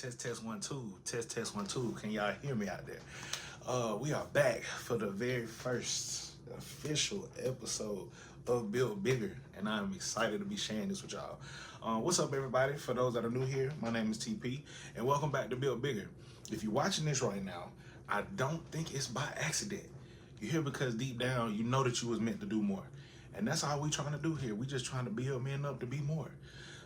Test 1 2. Test 1 2. Can y'all hear me out there? We are back for the very first official episode of Build Bigger, and I'm excited to be sharing this with y'all. What's up, everybody? For those that are new here, my name is TP, and welcome back to Build Bigger. If you're watching this right now, I don't think it's by accident. You're here because deep down, you know that you was meant to do more. And that's all we trying to do here. We just trying to build men up to be more.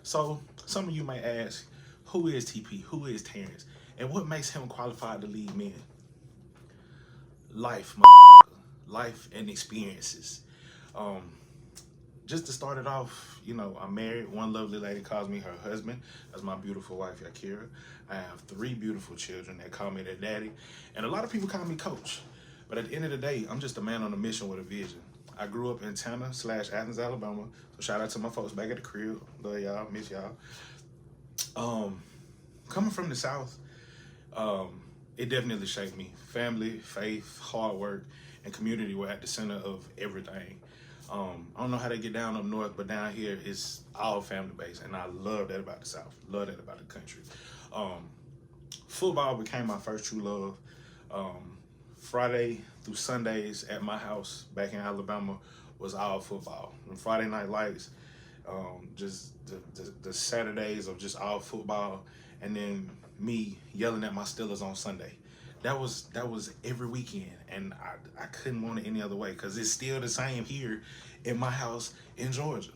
So some of you may ask, who is TP? Who is Terrence? And what makes him qualified to lead men? Life, motherfucker. Life and experiences. Um, just to start it off, I'm married. One lovely lady calls me her husband. That's my beautiful wife, Yakira. I have 3 beautiful children that call me their daddy. And a lot of people call me coach. But at the end of the day, I'm just a man on a mission with a vision. I grew up in Tanner/Athens, Alabama. So shout out to my folks back at the crib. Love y'all, miss y'all. Coming from the South, it definitely shaped me. Family, faith, hard work, and community were at the center of everything. I don't know how they get down up north, but down here it's all family based, and I love that about the South. Love that about the country. Football became my first true love. Friday through Sundays at my house back in Alabama was all football. And Friday night lights, just the Saturdays of just all football, and then me yelling at my Steelers on Sunday. That was every weekend, and I couldn't want it any other way because it's still the same here in my house in Georgia.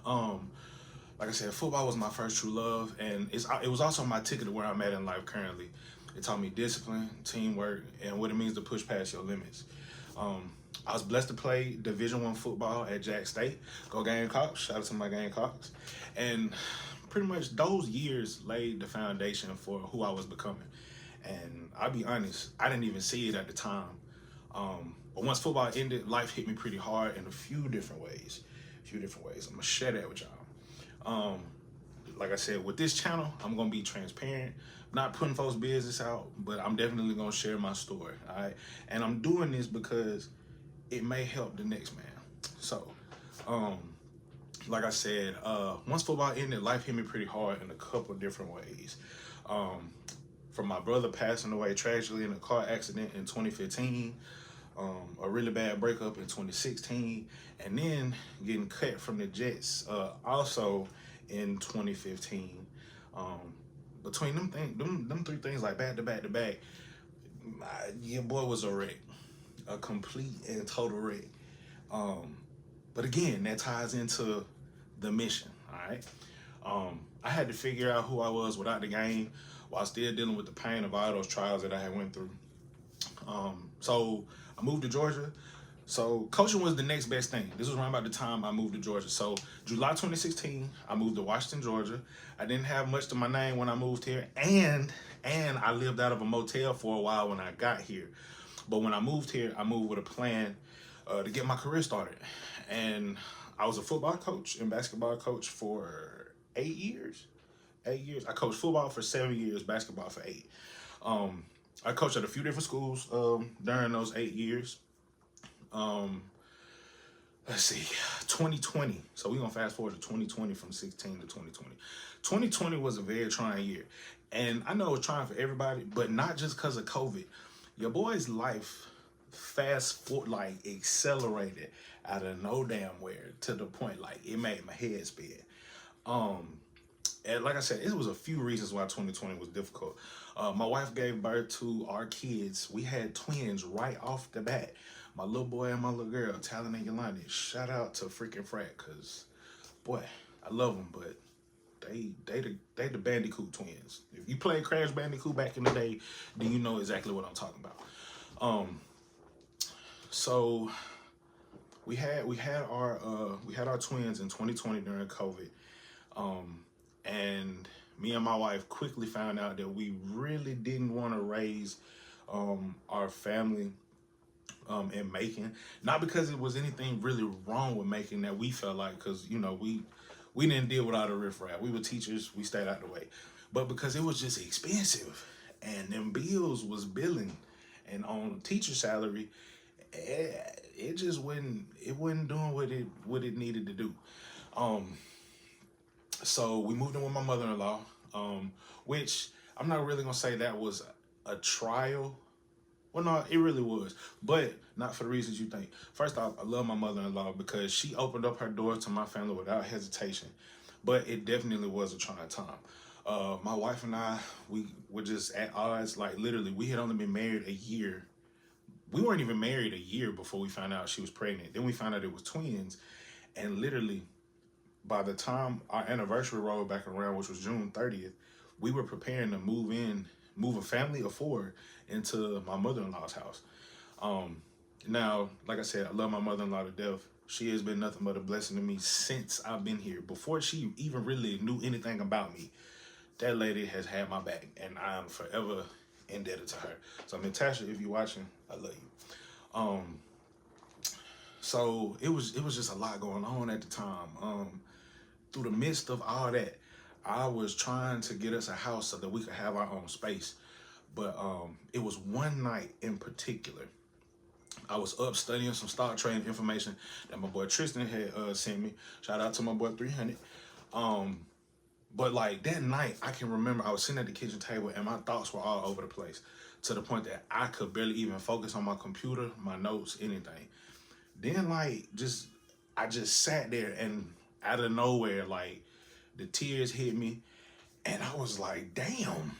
Like I said, football was my first true love, and it was also my ticket to where I'm at in life currently. It taught me discipline, teamwork, and what it means to push past your limits. I was blessed to play Division I football at Jack State. Go Gamecocks! Shout out to my Gamecocks. And pretty much those years laid the foundation for who I was becoming. And I'll be honest, I didn't even see it at the time. But once football ended, life hit me pretty hard in a few different ways. I'm gonna share that with y'all. Like I said, with this channel, I'm gonna be transparent, not putting folks' business out, but I'm definitely gonna share my story. All right, and I'm doing this because it may help the next man. So, like I said, once football ended, life hit me pretty hard in a couple different ways. From my brother passing away tragically in a car accident in 2015, a really bad breakup in 2016, and then getting cut from the Jets also in 2015. Between them 3 things, like back to back to back, your boy was a wreck, a complete and total wreck. But again, that ties into the mission. All right. I had to figure out who I was without the game, while still dealing with the pain of all those trials that I had went through. So I moved to Georgia. So coaching was the next best thing. This was around about the time I moved to Georgia. So July 2016, I moved to Washington, Georgia. I didn't have much to my name when I moved here, and I lived out of a motel for a while when I got here. But when I moved here, I moved with a plan to get my career started. And I was a football coach and basketball coach for 8 years. 8 years. I coached football for 7 years, basketball for 8. I coached at a few different schools during those 8 years. Let's see, 2020. So we're gonna fast forward to 2020 from 16 to 2020. 2020 was a very trying year. And I know it was trying for everybody, but not just because of COVID. Your boy's life accelerated out of no damn where to the point like it made my head spin. And like I said, it was a few reasons why 2020 was difficult. My wife gave birth to our kids. We had twins right off the bat. My little boy and my little girl, Talon and Yolanda. Shout out to freaking Frat, cause boy, I love them, but they the Bandicoot twins. If you played Crash Bandicoot back in the day, then you know exactly what I'm talking about. So we had our twins in 2020 during COVID. And me and my wife quickly found out that we really didn't want to raise our family in Macon. Not because it was anything really wrong with Macon that we felt like, because we didn't deal with all the riffraff. We were teachers, we stayed out the way. But because it was just expensive, and them bills was billing, and on teacher salary, it just wasn't doing what it needed to do. So we moved in with my mother-in-law, which I'm not really gonna say that was a trial. Well, no, it really was, but not for the reasons you think. First off, I love my mother-in-law because she opened up her door to my family without hesitation, but it definitely was a trying time. My wife and I, we were just at odds. Like literally, we had only been married a year. We weren't even married a year before we found out she was pregnant. Then we found out it was twins, and literally, by the time our anniversary rolled back around, which was June 30th, we were preparing to move a family of four into my mother-in-law's house. Um, Now, like I said, I love my mother-in-law to death. She has been nothing but a blessing to me since I've been here. Before she even really knew anything about me, that lady has had my back, and I am forever indebted to her. So, Natasha, if you're watching, I love you. So it was just a lot going on at the time. Through the midst of all that, I was trying to get us a house so that we could have our own space. But it was one night in particular. I was up studying some stock trading information that my boy Tristan had sent me. Shout out to my boy 300. But like that night, I can remember I was sitting at the kitchen table and my thoughts were all over the place to the point that I could barely even focus on my computer, my notes, anything. Then I just sat there and out of nowhere, like the tears hit me and I was like, damn,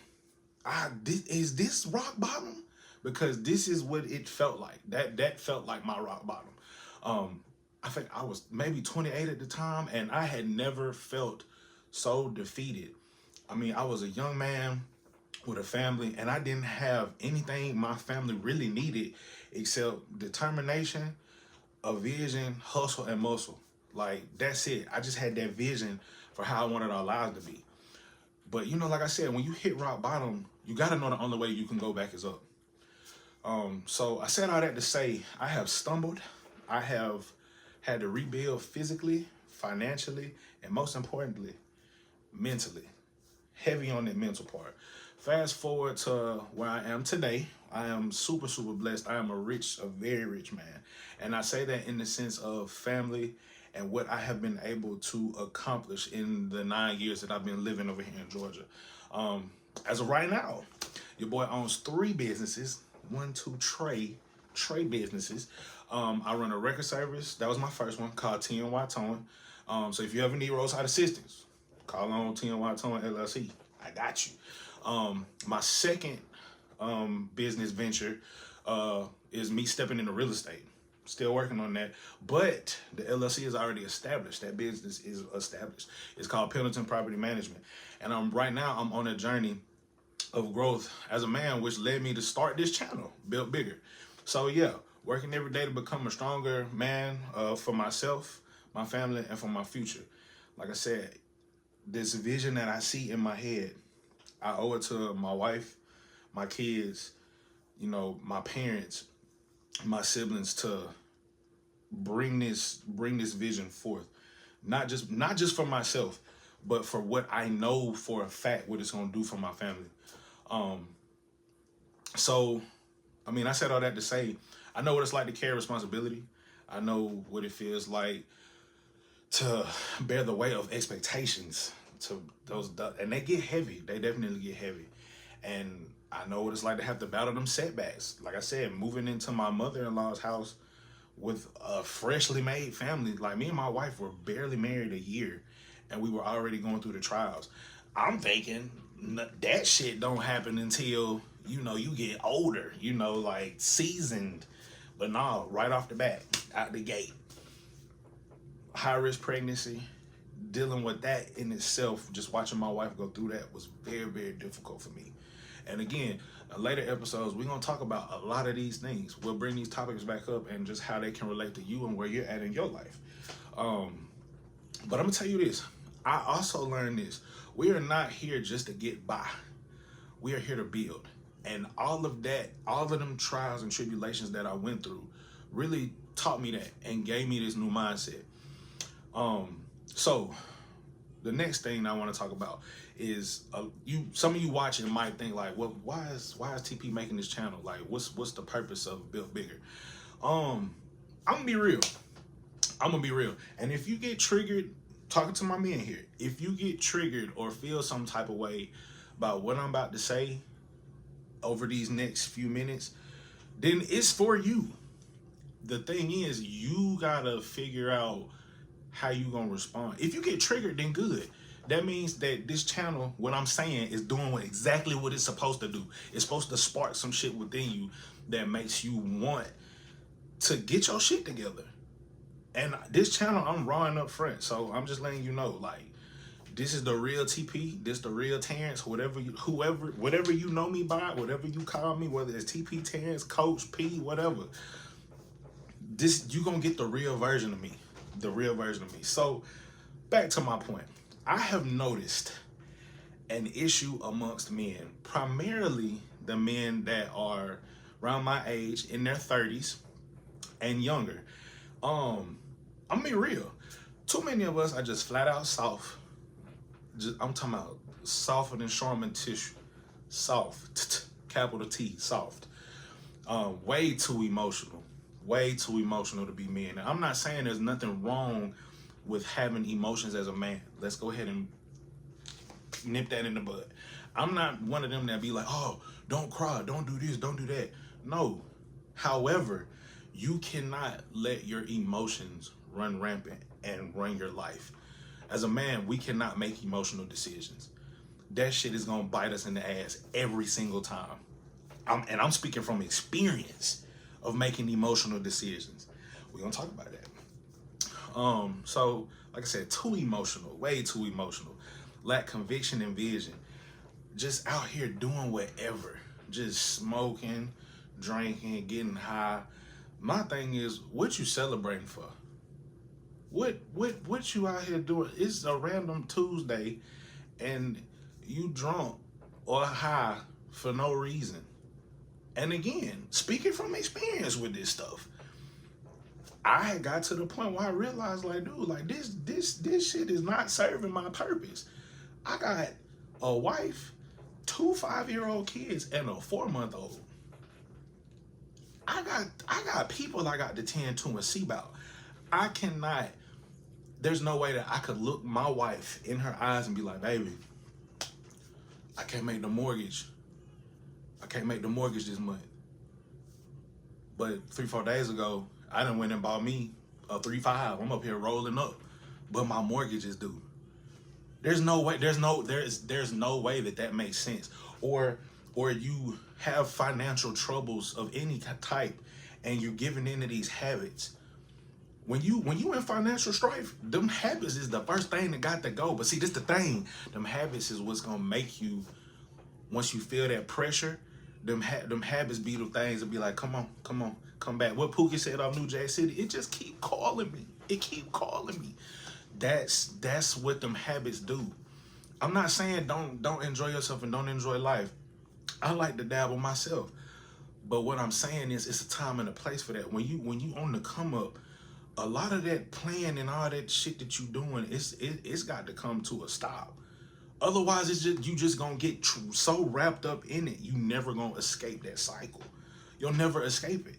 is this rock bottom? Because this is what it felt like. That felt like my rock bottom. I think I was maybe 28 at the time, and I had never felt so defeated. I mean, I was a young man with a family, and I didn't have anything my family really needed except determination, a vision, hustle, and muscle. Like, that's it. I just had that vision for how I wanted our lives to be. But, like I said, when you hit rock bottom, you got to know the only way you can go back is up. So I said all that to say I have stumbled. I have had to rebuild physically, financially, and most importantly, mentally. Heavy on that mental part. Fast forward to where I am today. I am super, super blessed. I am a very rich man. And I say that in the sense of family and what I have been able to accomplish in the 9 years that I've been living over here in Georgia. As of right now, your boy owns 3 businesses. 1, 2, Trey businesses. I run a record service. That was my first one, called TNY Towing. So if you ever need roadside assistance, call on TNY Towing LLC. I got you. My second business venture is me stepping into real estate. Still working on that, but the LLC is already established. That business is established. It's called Pendleton Property Management, and right now I'm on a journey of growth as a man, which led me to start this channel, Built Bigger. So yeah, working every day to become a stronger man for myself, my family, and for my future. Like I said, this vision that I see in my head, I owe it to my wife, my kids, my parents, my siblings to bring this vision forth. Not just for myself, but for what I know for a fact what it's gonna do for my family. So, I mean, I said all that to say, I know what it's like to carry responsibility. I know what it feels like to bear the weight of expectations and they get heavy. They definitely get heavy. And I know what it's like to have to battle them setbacks. Like I said, moving into my mother-in-law's house with a freshly made family. Like, me and my wife were barely married a year and we were already going through the trials. I'm thinking that shit don't happen until, you get older, like seasoned. But no, right off the bat, out the gate, high risk pregnancy, dealing with that in itself, just watching my wife go through that was very, very difficult for me. And again, in later episodes, we're going to talk about a lot of these things. We'll bring these topics back up and just how they can relate to you and where you're at in your life. But I'm going to tell you this. I also learned this. We are not here just to get by. We are here to build. And all of them trials and tribulations that I went through really taught me that and gave me this new mindset. So the next thing I want to talk about is some of you watching might think like, well, why is TP making this channel? Like, what's the purpose of Built Bigger? I'm gonna be real. And if you get triggered talking to my men here, if you get triggered or feel some type of way about what I'm about to say over these next few minutes, then it's for you. The thing is, you gotta figure out how you gonna respond. If you get triggered, then good. That means that this channel, what I'm saying, is doing exactly what it's supposed to do. It's supposed to spark some shit within you that makes you want to get your shit together. And this channel, I'm raw and up front, so I'm just letting you know, like, this is the real TP, this the real Terrence, whatever you know me by, whatever you call me, whether it's TP, Terrence, Coach, P, whatever. This, you gonna get the real version of me. The real version of me. So, back to my point. I have noticed an issue amongst men, primarily the men that are around my age, in their 30s and younger. I'm gonna be real. Too many of us are just flat out soft. I'm talking about softer than Charmin tissue. Soft. Capital T, soft. Way too emotional. Way too emotional to be men. And I'm not saying there's nothing wrong with having emotions as a man. Let's go ahead and nip that in the bud. I'm not one of them that be like, oh, don't cry, don't do this, don't do that. No. However, you cannot let your emotions run rampant and run your life. As a man, we cannot make emotional decisions. That shit is gonna bite us in the ass every single time. I'm speaking from experience of making emotional decisions. We're gonna talk about that. So like I said, too emotional, way too emotional. Lack conviction and vision. Just out here doing whatever. Just smoking, drinking, getting high. My thing is, what you celebrating for? What you out here doing? It's a random Tuesday and you drunk or high for no reason. And again, speaking from experience with this stuff, I had got to the point where I realized, like, dude, like this shit is not serving my purpose. I got a wife, 2 5-year-old kids, and a 4-month-old. I got people I got to tend to and see about. I cannot. There's no way that I could look my wife in her eyes and be like, baby, I can't make the mortgage. I can't make the mortgage this month. But 3-4 days ago, I done went and bought me a 3.5. I'm up here rolling up, but my mortgage is due. There's no way. There's no way that makes sense. Or you have financial troubles of any type, and you're giving into these habits. When you in financial strife, them habits is the first thing that got to go. But see, this the thing. Them habits is what's gonna make you. Once you feel that pressure, them habits be the things that be like, come on, come back. What Pookie said off New Jack City, it just keep calling me. It keep calling me. That's what them habits do. I'm not saying don't enjoy yourself and don't enjoy life. I like to dabble myself. But what I'm saying is it's a time and a place for that. When you on the come up, a lot of that plan and all that shit that you doing, it's got to come to a stop. Otherwise, you just gonna get so wrapped up in it, you never gonna escape that cycle. You'll never escape it.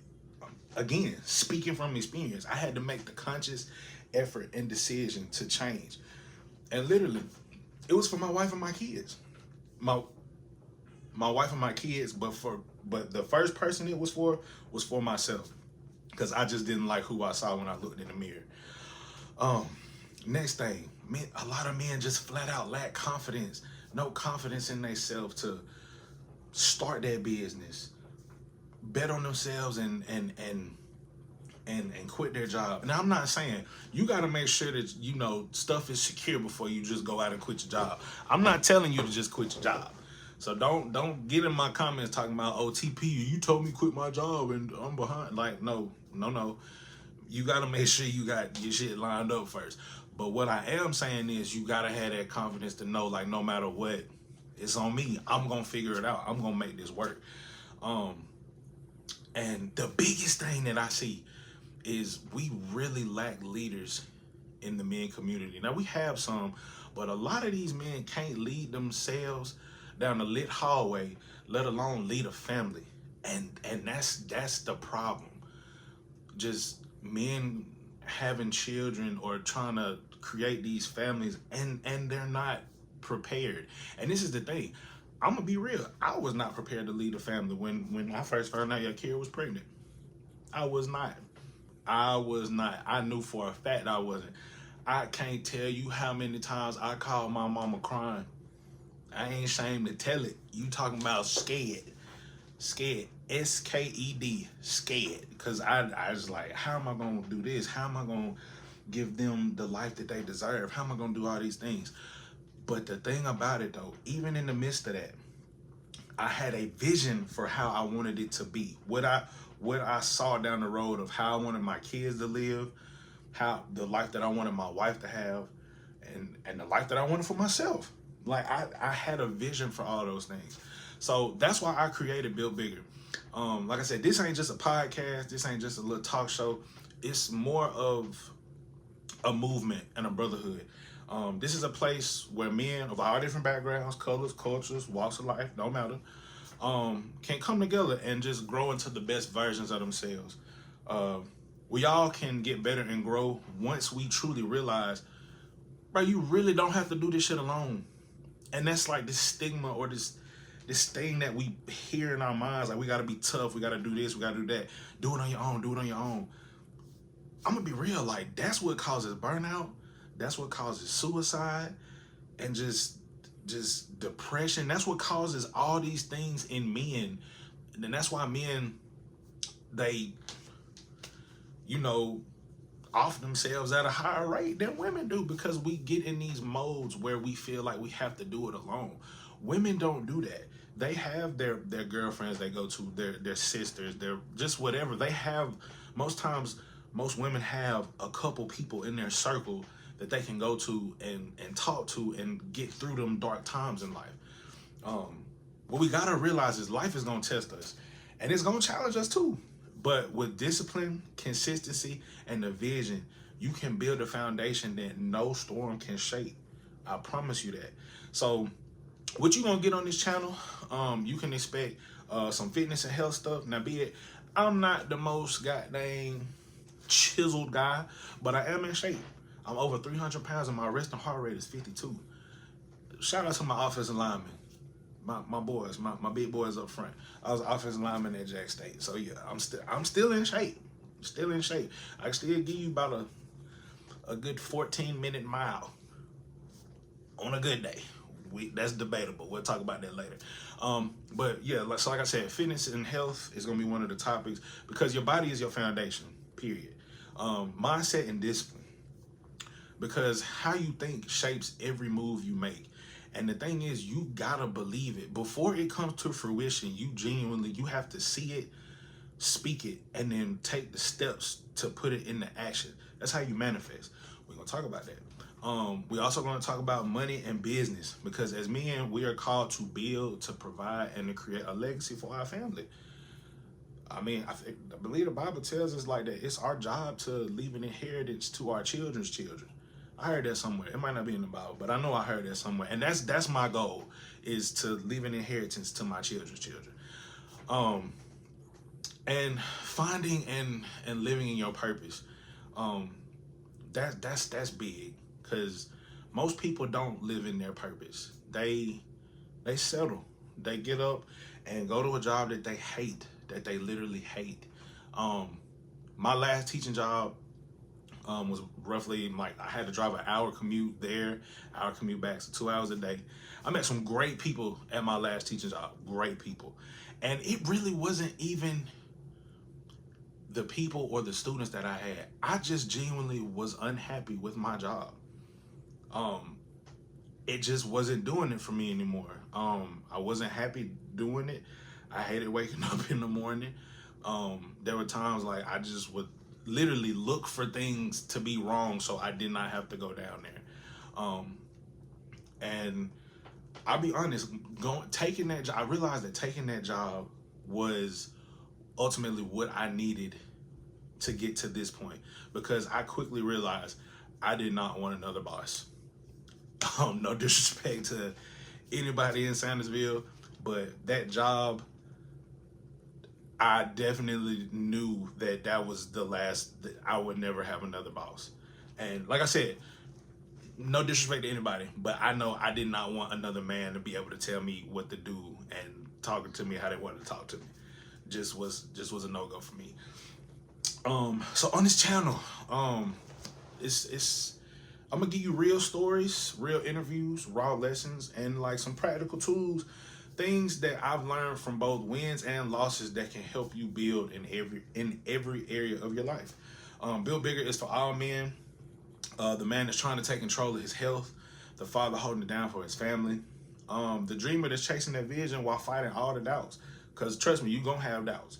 Again, speaking from experience, I had to make the conscious effort and decision to change. And literally, it was for my wife and my kids. My wife and my kids, but the first person it was for myself. Because I just didn't like who I saw when I looked in the mirror. Next thing, men, a lot of men just flat out lack confidence. No confidence in themselves to start their business, bet on themselves, and quit their job. Now, I'm not saying you got to make sure that stuff is secure before you just go out and quit your job. I'm not telling you to just quit your job. So don't get in my comments talking about, oh, TP, you told me quit my job and I'm behind. Like, no. You got to make sure you got your shit lined up first. But what I am saying is you got to have that confidence to know, like, no matter what, it's on me. I'm going to figure it out. I'm going to make this work. And the biggest thing that I see is we really lack leaders in the men community. Now, we have some, but a lot of these men can't lead themselves down the lit hallway, let alone lead a family. And that's the problem. Just men having children or trying to create these families, and they're not prepared. And this is the thing. I'm gonna be real. I was not prepared to lead a family when I first found out your kid was pregnant. I was not. I was not. I knew for a fact I wasn't. I can't tell you how many times I called my mama crying. I ain't ashamed to tell it. You talking about scared. Scared. SKED. Scared. Because I was like, how am I going to do this? How am I going to give them the life that they deserve? How am I going to do all these things? But the thing about it, though, even in the midst of that, I had a vision for how I wanted it to be. What I saw down the road of how I wanted my kids to live, how the life that I wanted my wife to have, and the life that I wanted for myself. Like I had a vision for all those things. So that's why I created Build Bigger. Like I said, this ain't just a podcast. This ain't just a little talk show. It's more of a movement and a brotherhood. This is a place where men of all different backgrounds, colors, cultures, walks of life, don't matter, can come together and just grow into the best versions of themselves. We all can get better and grow once we truly realize, bro, you really don't have to do this shit alone. And that's like this stigma or this thing that we hear in our minds, like we gotta be tough, we gotta do this, we gotta do that. Do it on your own, do it on your own. I'm gonna be real, like that's what causes burnout, that's what causes suicide, and just depression. That's what causes all these things in men. And that's why men, they, off themselves at a higher rate than women do, because we get in these modes where we feel like we have to do it alone. Women don't do that. They have their girlfriends they go to, their sisters, their just whatever. They have, most times, most women have a couple people in their circle that they can go to and talk to and get through them dark times in life. What we gotta realize is life is gonna test us, and it's gonna challenge us too. But with discipline, consistency, and the vision, you can build a foundation that no storm can shake. I promise you that. So what you gonna get on this channel, you can expect some fitness and health stuff. Now be it, I'm not the most goddamn chiseled guy, but I am in shape. I'm over 300 pounds and my resting heart rate is 52. Shout out to my offensive linemen. My boys, my big boys up front. I was offensive lineman at Jack State. So yeah, I'm still in shape. Still in shape. I can still give you about a good 14-minute mile on a good day. That's debatable. We'll talk about that later. But yeah, like I said, fitness and health is gonna be one of the topics, because your body is your foundation, period. Mindset and discipline. Because how you think shapes every move you make. And the thing is, you gotta believe it. Before it comes to fruition, you have to see it, speak it, and then take the steps to put it into action. That's how you manifest. We're gonna talk about that. We're also gonna talk about money and business, because as men, we are called to build, to provide, and to create a legacy for our family. I mean, I believe the Bible tells us like that it's our job to leave an inheritance to our children's children. I heard that somewhere. It might not be in the Bible, but I know I heard that somewhere. And that's my goal, is to leave an inheritance to my children's children. And finding and living in your purpose. That's big, because most people don't live in their purpose. They settle. They get up and go to a job that they hate, that they literally hate. My last teaching job was roughly like, I had to drive an hour commute there, hour commute back, so 2 hours a day. I met some great people at my last teaching job, great people. And it really wasn't even the people or the students that I had. I just genuinely was unhappy with my job. It just wasn't doing it for me anymore. I wasn't happy doing it. I hated waking up in the morning. There were times like I just would literally look for things to be wrong so I did not have to go down there. And I'll be honest, taking that job, I realized that taking that job was ultimately what I needed to get to this point, because I quickly realized I did not want another boss. No disrespect to anybody in Sandersville, but that job, I definitely knew that that was the last, that I would never have another boss. And like I said, no disrespect to anybody, but I know I did not want another man to be able to tell me what to do and talking to me how they wanted to talk to me. Just was a no-go for me. So on this channel, it's I'm gonna give you real stories, real interviews, raw lessons, and like some practical tools, things that I've learned from both wins and losses that can help you build in every area of your life. Build Bigger is for all men. The man that's trying to take control of his health, the father holding it down for his family, the dreamer that's chasing that vision while fighting all the doubts. Because trust me, you're going to have doubts.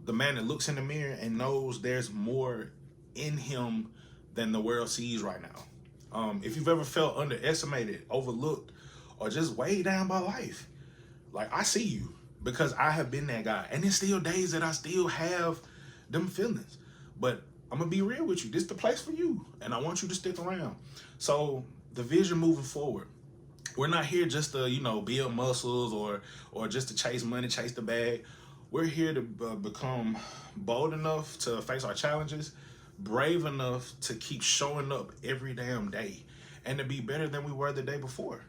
The man that looks in the mirror and knows there's more in him than the world sees right now. If you've ever felt underestimated, overlooked, or just weighed down by life, like, I see you, because I have been that guy. And there's still days that I still have them feelings. But I'm gonna be real with you. This is the place for you, and I want you to stick around. So the vision moving forward, we're not here just to, you know, build muscles or just to chase money, chase the bag. We're here to become bold enough to face our challenges, brave enough to keep showing up every damn day, and to be better than we were the day before.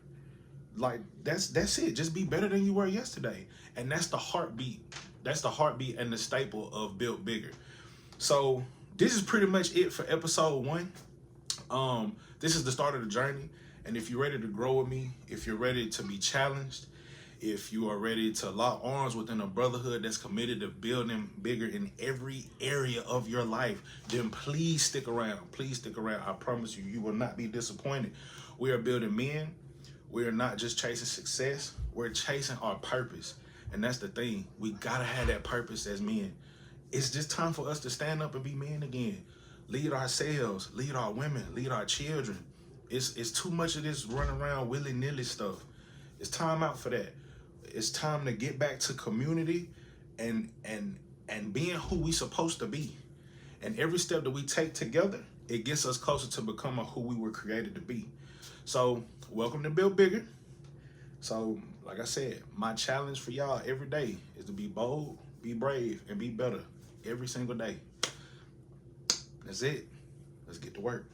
Like, that's it. Just be better than you were yesterday. And that's the heartbeat. That's the heartbeat and the staple of Built Bigger. So this is pretty much it for episode 1. This is the start of the journey. And if you're ready to grow with me, if you're ready to be challenged, if you are ready to lock arms within a brotherhood that's committed to building bigger in every area of your life, then please stick around. Please stick around. I promise you, you will not be disappointed. We are building men. We are not just chasing success. We're chasing our purpose. And that's the thing. We gotta have that purpose as men. It's just time for us to stand up and be men again. Lead ourselves, lead our women, lead our children. It's too much of this run around willy-nilly stuff. It's time out for that. It's time to get back to community and being who we supposed to be. And every step that we take together, it gets us closer to becoming who we were created to be. So welcome to Build Bigger. So like I said, my challenge for y'all every day is to be bold, be brave, and be better every single day. That's it. Let's get to work.